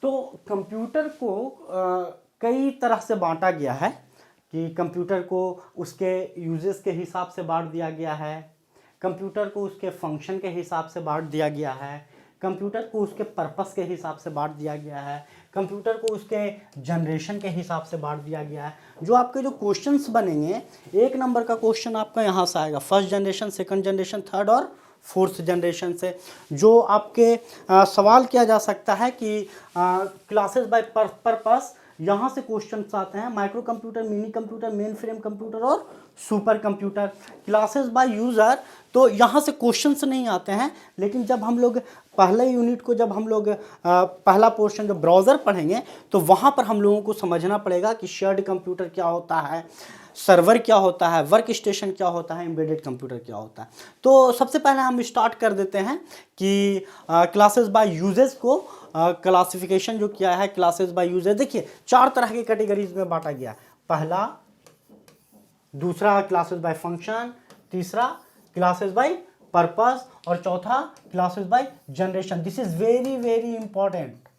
तो कंप्यूटर को कई तरह से बांटा गया है कि कंप्यूटर को उसके यूजेस के हिसाब से बांट दिया गया है, कंप्यूटर को उसके फंक्शन के हिसाब से बांट दिया गया है, कंप्यूटर को उसके पर्पस के हिसाब से बांट दिया गया है, कंप्यूटर को उसके जनरेशन के हिसाब से बांट दिया गया है। जो आपके जो क्वेश्चंस बनेंगे, 1 नंबर का क्वेश्चन आपका यहाँ से आएगा, first generation, second generation, third और फोर्थ जनरेशन से। जो आपके सवाल किया जा सकता है कि क्लासेस बाय पर्पस, यहाँ से क्वेश्चंस आते हैं, micro computer, mini computer, mainframe computer और super computer. Classes by user, तो यहाँ से क्वेश्चंस नहीं आते हैं, लेकिन जब हम लोग पहले यूनिट को, जब हम लोग पहला पोर्शन जो ब्राउज़र पढ़ेंगे, तो वहाँ पर हम लोगों को समझना पड़ेगा कि शेयर्ड कंप्यूटर क्या होता है, सर्वर क्या होता है, वर्क स्टेशन क्या होता है, एम्बेडेड कंप्यूटर क्या होता है। तो सबसे पहले हम स्टार्ट कर देते हैं कि क्लासेस बाय यूजेस को क्लासिफिकेशन जो किया है, क्लासेस बाय यूजेस, देखिए 4 तरह की कैटेगरीज में बांटा गया। पहला, दूसरा क्लासेस बाय फंक्शन, तीसरा क्लासेस बाय पर्पस और चौथा classes by generation. This is very very important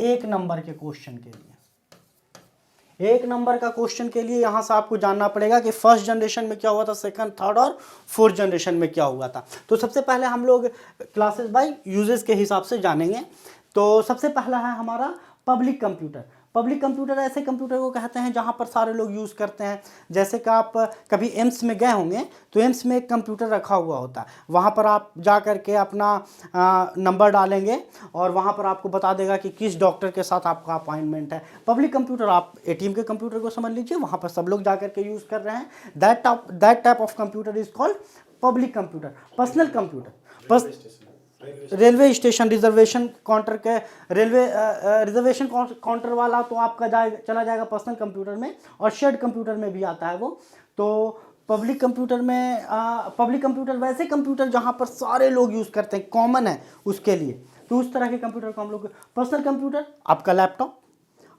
1 number के क्वेश्चन के लिए। 1 नंबर का क्वेश्चन के लिए यहां से आपको जानना पड़ेगा कि फर्स्ट जनरेशन में क्या हुआ था, सेकंड, थर्ड और फोर्थ जनरेशन में क्या हुआ था। तो सबसे पहले हम लोग क्लासेस बाय यूजेस के हिसाब से जानेंगे। तो सबसे पहला है हमारा पब्लिक कंप्यूटर। पब्लिक कंप्यूटर ऐसे कंप्यूटर को कहते हैं जहां पर सारे लोग यूज़ करते हैं। जैसे कि आप कभी एम्स में गए होंगे, तो एम्स में एक कंप्यूटर रखा हुआ होता है, वहां पर आप जा करके अपना नंबर डालेंगे और वहां पर आपको बता देगा कि किस डॉक्टर के साथ आपका अपॉइंटमेंट है। पब्लिक कंप्यूटर, आप एटीएम के कंप्यूटर को समझ लीजिए, वहां पर सब लोग जा करके यूज़ कर रहे हैं। That type of computer is called public computer. Personal computer, railway station reservation counter के, रेलवे रिजर्वेशन काउंटर वाला तो आपका चला जाएगा पर्सनल कंप्यूटर में, और शेयर्ड कंप्यूटर में भी आता है वो। तो पब्लिक कंप्यूटर में पब्लिक कंप्यूटर वैसे कंप्यूटर जहां पर सारे लोग यूज़ करते हैं, कॉमन है उसके लिए, तो उस तरह के कंप्यूटर को हम लोग। पर्सनल कंप्यूटर आपका लैपटॉप,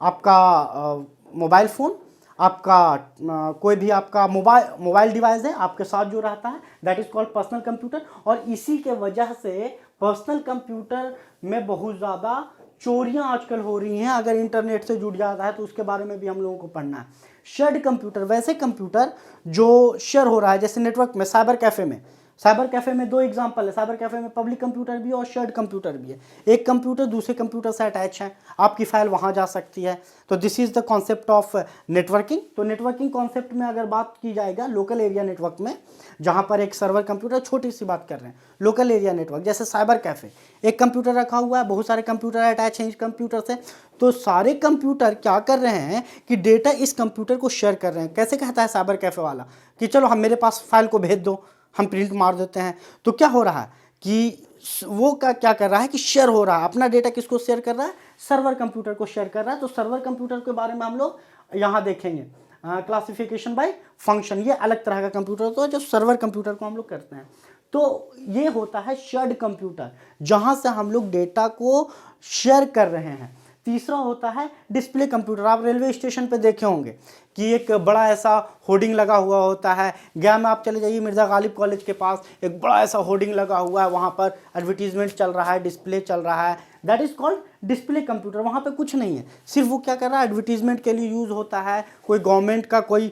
आपका मोबाइल फ़ोन, आपका कोई भी आपका मोबाइल डिवाइस है आपके साथ जो रहता है, that is called personal computer. और इसी के वजह से पर्सनल कंप्यूटर में बहुत ज़्यादा चोरियां आजकल हो रही हैं। अगर इंटरनेट से जुड़ जाता है तो उसके बारे में भी हम लोगों को पढ़ना है। शेयर्ड कंप्यूटर वैसे कंप्यूटर जो शेयर हो रहा है, जैसे नेटवर्क में, साइबर कैफ़े में। साइबर कैफ़े में 2 एग्जांपल है, साइबर कैफ़े में पब्लिक कंप्यूटर भी है और शेयर्ड कंप्यूटर भी है। एक कंप्यूटर दूसरे कंप्यूटर से अटैच है, आपकी फाइल वहाँ जा सकती है। तो this is the concept of networking. तो नेटवर्किंग कॉन्सेप्ट में अगर बात की जाएगा लोकल एरिया नेटवर्क में, जहाँ पर एक सर्वर कंप्यूटर, छोटी सी बात कर रहे हैं, लोकल एरिया नेटवर्क जैसे साइबर कैफ़े, एक कंप्यूटर रखा हुआ है, बहुत सारे कंप्यूटर अटैच हैं इस कंप्यूटर से, तो सारे कंप्यूटर क्या कर रहे हैं कि डेटा इस कंप्यूटर को शेयर कर रहे हैं। कैसे कहता है साइबर कैफ़े वाला कि चलो हम, मेरे पास फाइल को भेज दो, हम प्रिंट मार देते हैं। तो क्या हो रहा है कि वो क्या कर रहा है कि शेयर हो रहा है, अपना डेटा किसको शेयर कर रहा है, सर्वर कंप्यूटर को शेयर कर रहा है। तो सर्वर कंप्यूटर के बारे में हम लोग यहाँ देखेंगे। क्लासिफिकेशन बाय फंक्शन, ये अलग तरह का कंप्यूटर होता है जो सर्वर कंप्यूटर को हम लोग करते हैं। तो ये होता है शेयर्ड कंप्यूटर, जहाँ से हम लोग डेटा को शेयर कर रहे हैं। तीसरा होता है डिस्प्ले कंप्यूटर। आप रेलवे स्टेशन पे देखे होंगे कि एक बड़ा ऐसा होर्डिंग लगा हुआ होता है। गया में आप चले जाइए, मिर्ज़ा गालिब कॉलेज के पास एक बड़ा ऐसा होर्डिंग लगा हुआ है, वहाँ पर एडवर्टीजमेंट चल रहा है, डिस्प्ले चल रहा है, that is called display computer. वहाँ पे कुछ नहीं है, सिर्फ वो क्या कर रहा है, एडवर्टीजमेंट के लिए यूज़ होता है। कोई गवर्नमेंट का कोई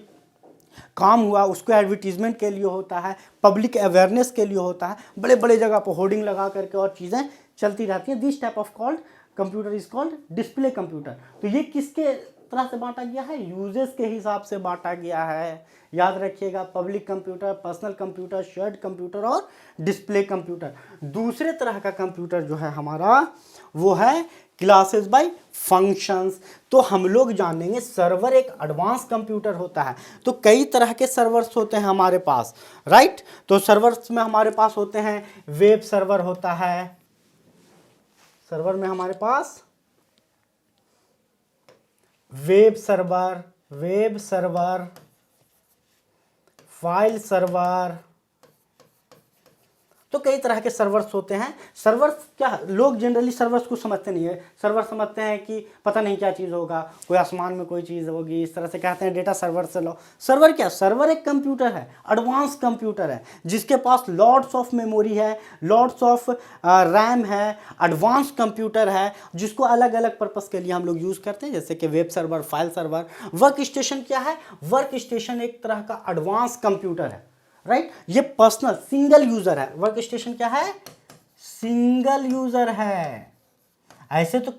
काम हुआ उसको एडवर्टीजमेंट के लिए होता है, पब्लिक अवेयरनेस के लिए होता है, बड़े बड़े जगह पर होर्डिंग लगा करके और चीज़ें चलती रहती हैं। This type of called computer is called display computer. तो ये किसके तरह से बांटा गया है, यूजेस के हिसाब से बांटा गया है। याद रखिएगा, public computer, personal computer, shared computer और डिस्प्ले कंप्यूटर। दूसरे तरह का कंप्यूटर जो है हमारा, वो है क्लासेस बाय फंक्शंस। तो हम लोग जानेंगे, सर्वर एक एडवांस कंप्यूटर होता है। तो कई तरह के सर्वर्स होते हैं हमारे पास, राइट। तो सर्वर्स में हमारे पास होते हैं, वेब सर्वर होता है, सर्वर में हमारे पास वेब सर्वर, फाइल सर्वर, तो कई तरह के सर्वर्स होते हैं। सर्वर्स क्या, लोग जनरली सर्वर्स को समझते नहीं है। सर्वर समझते हैं कि पता नहीं क्या चीज़ होगा, कोई आसमान में कोई चीज़ होगी, इस तरह से कहते हैं डेटा सर्वर से लो। सर्वर क्या, सर्वर एक कंप्यूटर है, एडवांस कंप्यूटर है, जिसके पास लॉट्स ऑफ मेमोरी है, लॉट्स ऑफ रैम है, एडवांस कंप्यूटर है, जिसको अलग अलग पर्पस के लिए हम लोग यूज़ करते हैं, जैसे कि web server, file server. Work station क्या है, वर्क स्टेशन एक तरह का एडवांस कंप्यूटर है, राइट। ये पर्सनल सिंगल यूजर है। वर्क स्टेशन क्या है, सिंगल यूजर है। ऐसे तो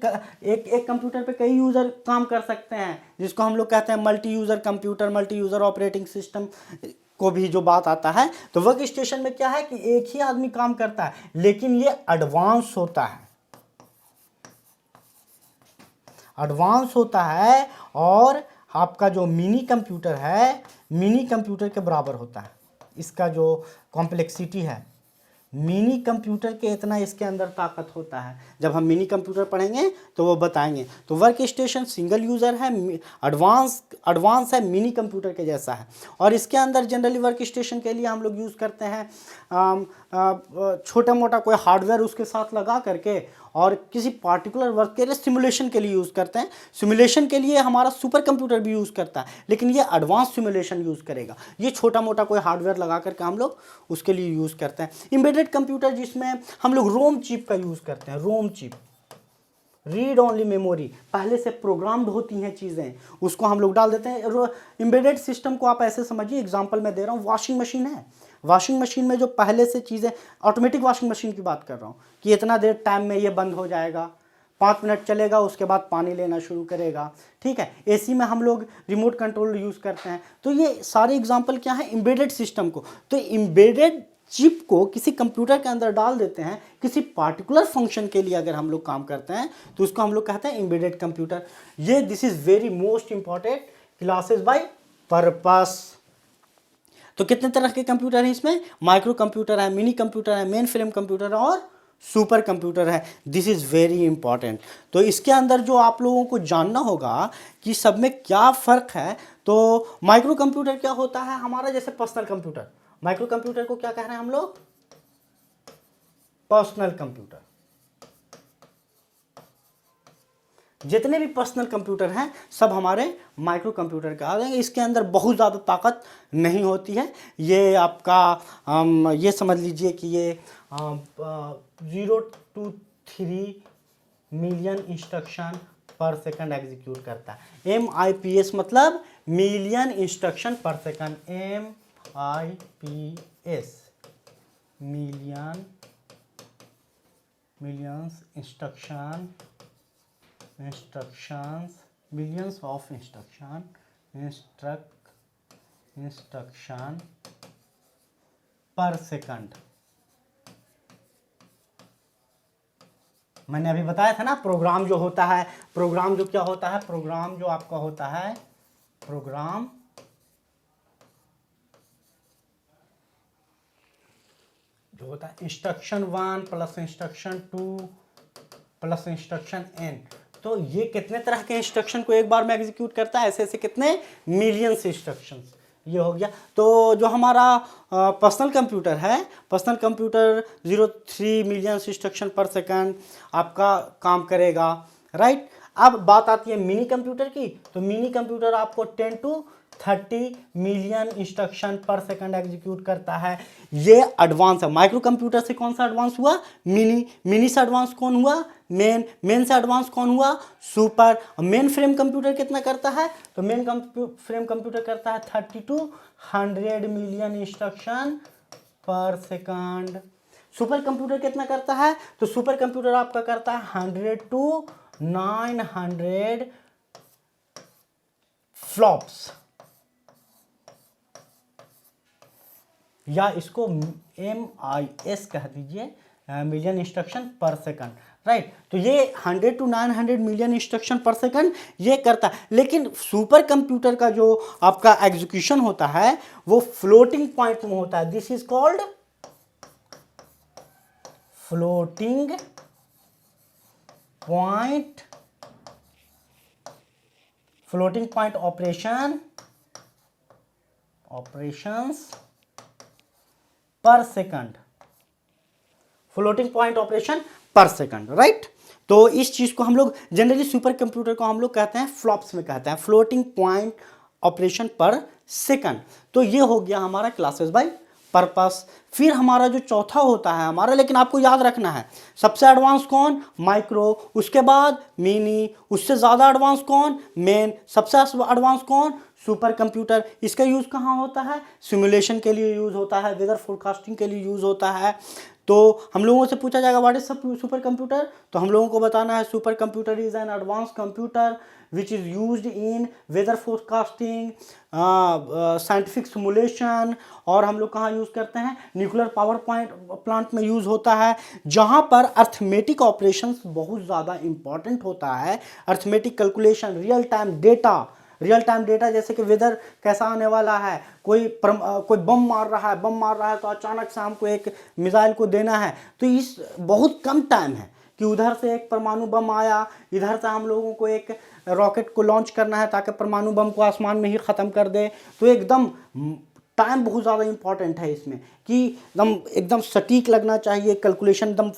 एक कंप्यूटर पे कई यूजर काम कर सकते हैं, जिसको हम लोग कहते हैं multi user computer, multi user operating system को भी जो बात आता है। तो वर्क स्टेशन में क्या है कि एक ही आदमी काम करता है, लेकिन ये एडवांस होता है, एडवांस होता है। और आपका जो मिनी कंप्यूटर है, मिनी कंप्यूटर के बराबर होता है। इसका जो कॉम्प्लेक्सिटी है, मिनी कंप्यूटर के इतना इसके अंदर ताकत होता है। जब हम मिनी कंप्यूटर पढ़ेंगे तो वो बताएंगे। तो वर्क स्टेशन सिंगल यूज़र है, एडवांस है, मिनी कंप्यूटर के जैसा है। और इसके अंदर जनरली वर्क स्टेशन के लिए हम लोग यूज़ करते हैं छोटा मोटा कोई हार्डवेयर उसके साथ लगा करके, और किसी पार्टिकुलर वर्क के लिए सिमुलेशन के लिए यूज़ करते हैं। सिमुलेशन के लिए हमारा सुपर कंप्यूटर भी यूज़ करता है, लेकिन ये एडवांस सिमुलेशन यूज़ करेगा। ये छोटा मोटा कोई हार्डवेयर लगा करके हम लोग उसके लिए यूज़ करते हैं। एम्बेडेड कंप्यूटर, जिसमें हम लोग रोम चिप का यूज़ करते हैं। ROM chip, read only memory, पहले से प्रोग्राम्ड होती हैं चीज़ें, उसको हम लोग डाल देते हैं। एम्बेडेड सिस्टम को आप ऐसे समझिए, एग्जांपल मैं दे रहा हूँ, वॉशिंग मशीन है। वॉशिंग मशीन में जो पहले से चीज़ें, ऑटोमेटिक वॉशिंग मशीन की बात कर रहा हूँ, कि इतना देर टाइम में ये बंद हो जाएगा, 5 मिनट चलेगा, उसके बाद पानी लेना शुरू करेगा, ठीक है। एसी में हम लोग रिमोट कंट्रोल यूज़ करते हैं। तो ये सारे एग्जांपल क्या है, एम्बेडेड सिस्टम को। तो एम्बेडेड चिप को किसी कंप्यूटर के अंदर डाल देते हैं, किसी पार्टिकुलर फंक्शन के लिए अगर हम लोग काम करते हैं, तो उसको हम लोग कहते हैं एम्बेडेड कंप्यूटर। ये this is very most important, classes bye purpose. तो कितने तरह के कंप्यूटर हैं इसमें, माइक्रो कंप्यूटर है, मिनी कंप्यूटर है, मेन फ्रेम कंप्यूटर है, और सुपर कंप्यूटर है। This is very important. तो इसके अंदर जो आप लोगों को जानना होगा कि सब में क्या फ़र्क है। तो माइक्रो कंप्यूटर क्या होता है, हमारा जैसे पर्सनल कंप्यूटर। माइक्रो कंप्यूटर को क्या कह रहे हैं हम लोग, पर्सनल कंप्यूटर। जितने भी पर्सनल कंप्यूटर हैं सब हमारे माइक्रो कंप्यूटर के आ जाएंगे। इसके अंदर बहुत ज़्यादा ताकत नहीं होती है। ये आपका ये समझ लीजिए कि ये 0 to 3 मिलियन इंस्ट्रक्शन पर सेकंड एग्जीक्यूट करता है। MIPS मतलब मिलियन इंस्ट्रक्शन पर second. MIPS millions instructions, millions of instruction पर सेकंड। मैंने अभी बताया था ना, प्रोग्राम जो होता है, प्रोग्राम जो क्या होता है, प्रोग्राम जो आपका होता है, प्रोग्राम जो होता है instruction 1 plus instruction 2 plus instruction n। तो ये कितने तरह के इंस्ट्रक्शन को एक बार में एग्जीक्यूट करता है, ऐसे ऐसे कितने मिलियंस इंस्ट्रक्शंस। ये हो गया। तो जो हमारा पर्सनल कंप्यूटर है, पर्सनल कंप्यूटर 0.3 मिलियन इंस्ट्रक्शन पर सेकंड आपका काम करेगा, राइट। अब बात आती है मिनी कंप्यूटर की। तो मिनी कंप्यूटर आपको 10 to 30 मिलियन इंस्ट्रक्शन पर सेकंड एग्जीक्यूट करता है। ये एडवांस है। माइक्रो कंप्यूटर से कौन सा एडवांस हुआ, मिनी। मिनी से एडवांस कौन हुआ, मेन। मेन से एडवांस कौन हुआ, सुपर। मेन फ्रेम कंप्यूटर कितना करता है, तो मेन फ्रेम कंप्यूटर करता है 30 to 100 मिलियन इंस्ट्रक्शन पर सेकंड। सुपर कंप्यूटर कितना करता है, तो सुपर कंप्यूटर आपका करता है 100 to 900 फ्लॉप्स, या इसको MIS कह दीजिए, मिलियन इंस्ट्रक्शन पर सेकंड, राइट। तो ये 100 to 900 मिलियन इंस्ट्रक्शन पर सेकंड ये करता है। लेकिन सुपर कंप्यूटर का जो आपका एग्जीक्यूशन होता है वो फ्लोटिंग पॉइंट में होता है। This is called floating point, floating point operations पर सेकंड। फ्लोटिंग पॉइंट ऑपरेशन पर सेकंड, राइट। तो इस चीज़ को हम लोग जनरली सुपर कंप्यूटर को हम लोग कहते हैं फ्लॉप्स में कहते हैं, फ्लोटिंग पॉइंट ऑपरेशन पर सेकंड। तो ये हो गया हमारा क्लासेस बाय पर्पस। फिर हमारा जो चौथा होता है हमारा, लेकिन आपको याद रखना है सबसे एडवांस कौन, माइक्रो, उसके बाद मिनी, उससे ज़्यादा एडवांस कौन, मेन, सबसे एडवांस कौन, सुपर कंप्यूटर। इसका यूज़ कहाँ होता है, सिमुलेशन के लिए यूज़ होता है, वेदर फोरकास्टिंग के लिए यूज़ होता है। तो हम लोगों से पूछा जाएगा व्हाट इज सुपर कंप्यूटर, तो हम लोगों को बताना है supercomputer is an advance computer which is used in weather forecasting, scientific simulation, और हम लोग कहाँ यूज़ करते हैं, न्यूक्लियर पावर प्लांट में यूज़ होता है, जहाँ पर अर्थमेटिक ऑपरेशंस बहुत ज़्यादा इंपॉर्टेंट होता है। Arithmetic calculation, real time data जैसे कि वेदर कैसा आने वाला है, कोई बम मार रहा है तो अचानक से हमको एक मिसाइल को देना है, तो इस बहुत कम टाइम है कि उधर से एक परमाणु बम आया, इधर से हम लोगों को एक रॉकेट को लॉन्च करना है ताकि परमाणु बम को आसमान में ही ख़त्म कर दे। तो एकदम टाइम बहुत ज़्यादा इंपॉर्टेंट है इसमें कि एकदम सटीक लगना चाहिए, कैलकुलेशन एकदम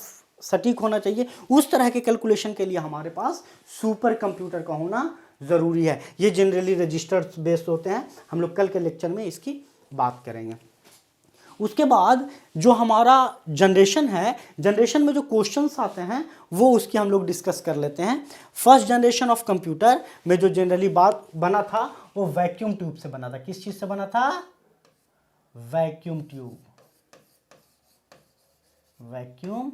सटीक होना चाहिए। उस तरह के कैलकुलेशन के लिए हमारे पास सुपर कंप्यूटर का होना ज़रूरी है। ये जनरली रजिस्टर्स बेस्ड होते हैं, हम लोग कल के लेक्चर में इसकी बात करेंगे। उसके बाद जो हमारा जनरेशन है, जनरेशन में जो क्वेश्चंस आते हैं वो उसकी हम लोग डिस्कस कर लेते हैं। फर्स्ट जनरेशन ऑफ कंप्यूटर में जो जनरली बात बना था वो वैक्यूम ट्यूब से बना था। किस चीज़ से बना था, vacuum tube, vacuum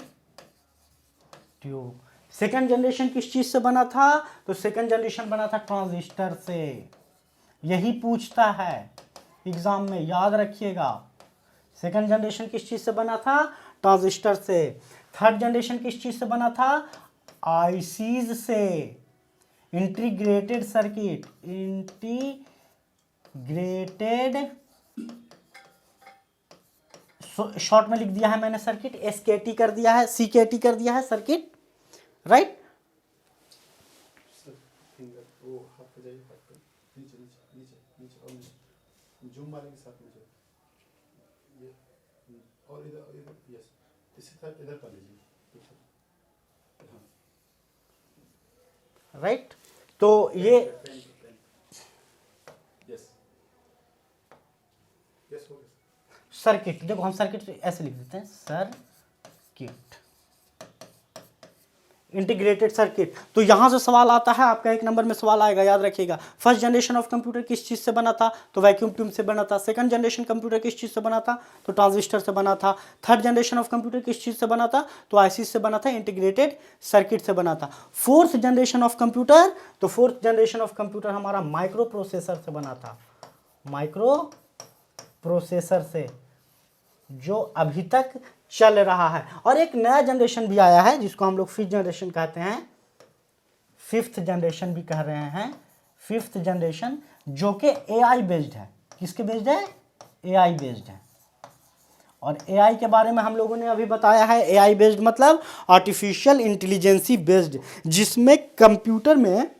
tube. Second generation किस चीज से बना था, तो सेकंड जनरेशन बना था ट्रांजिस्टर से। यही पूछता है एग्जाम में, याद रखिएगा। सेकंड जनरेशन किस चीज से बना था, ट्रांजिस्टर से। थर्ड जनरेशन किस चीज से बना था, आईसीज से, इंटीग्रेटेड सर्किट, शॉर्ट में लिख दिया है मैंने सर्किट, एसकेटी कर दिया है, सीकेटी कर दिया है सर्किट, राइट। जूम वाले के साथ में ये और इधर यस, इसी तरह इधर कर लीजिए, राइट। तो ये यस यस हो गया। सर्किट, देखो हम सर्किट ऐसे लिख देते हैं, सर्किट, इंटीग्रेटेड सर्किट। तो यहां से सवाल आता है आपका, एक नंबर में सवाल आएगा, याद रखिएगा। फर्स्ट जनरेशन ऑफ कंप्यूटर किस चीज से बना था, तो वैक्यूम ट्यूब से बना था। सेकंड जनरेशन कंप्यूटर किस चीज से बना था, तो ट्रांजिस्टर से बना था। थर्ड जनरेशन ऑफ कंप्यूटर किस चीज से बना था, तो आईसी से बना था, इंटीग्रेटेड सर्किट से बना था। फोर्थ जनरेशन ऑफ कंप्यूटर, तो फोर्थ जनरेशन ऑफ कंप्यूटर हमारा माइक्रो प्रोसेसर से बना था, माइक्रो प्रोसेसर से, जो अभी तक चल रहा है। और एक नया जनरेशन भी आया है जिसको हम लोग फिफ्थ जनरेशन कहते हैं, फिफ्थ जनरेशन भी कह रहे हैं, फिफ्थ जनरेशन, जो कि एआई बेस्ड है। किसके बेस्ड है, एआई बेस्ड है। और एआई के बारे में हम लोगों ने अभी बताया है, एआई बेस्ड मतलब आर्टिफिशियल इंटेलिजेंसी बेस्ड, जिसमें कंप्यूटर में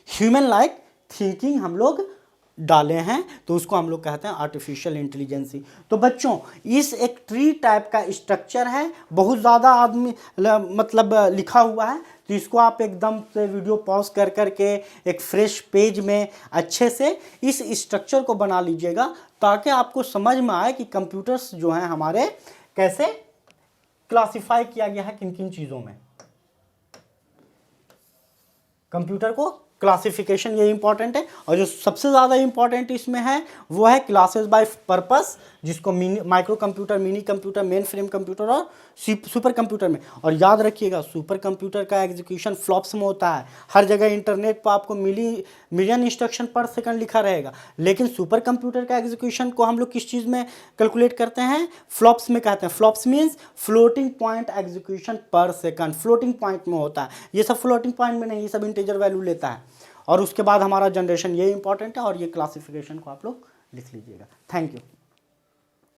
ह्यूमन लाइक थिंकिंग हम लोग डाले हैं, तो उसको हम लोग कहते हैं आर्टिफिशियल इंटेलिजेंसी। तो बच्चों इस एक ट्री टाइप का स्ट्रक्चर है, बहुत ज़्यादा आदमी मतलब लिखा हुआ है, तो इसको आप एकदम से वीडियो पॉज कर करके एक फ्रेश पेज में अच्छे से इस स्ट्रक्चर को बना लीजिएगा, ताकि आपको समझ में आए कि कंप्यूटर्स जो हैं हमारे कैसे क्लासिफाई किया गया है, किन किन चीज़ों में कंप्यूटर को क्लासिफिकेशन, ये इंपॉर्टेंट है। और जो सबसे ज़्यादा इंपॉर्टेंट इसमें है वो है क्लासेस बाय पर्पस, जिसको micro computer, mini computer, mainframe computer और सुपर कंप्यूटर में। और याद रखिएगा सुपर कंप्यूटर का एग्जीक्यूशन फ्लॉप्स में होता है। हर जगह इंटरनेट पर आपको मिलियन इंस्ट्रक्शन पर सेकंड लिखा रहेगा, लेकिन सुपर कंप्यूटर का एग्जीक्यूशन को हम लोग किस चीज़ में कैलकुलेट करते हैं, फ्लॉप्स में कहते हैं। Flops means floating point execution पर सेकंड, फ्लोटिंग पॉइंट में होता है। ये सब फ्लोटिंग पॉइंट में नहीं, ये सब इंटीजर वैल्यू लेता है। और उसके बाद हमारा जनरेशन, ये इंपॉर्टेंट है, और ये क्लासिफिकेशन को आप लोग लिख लीजिएगा। Thank you.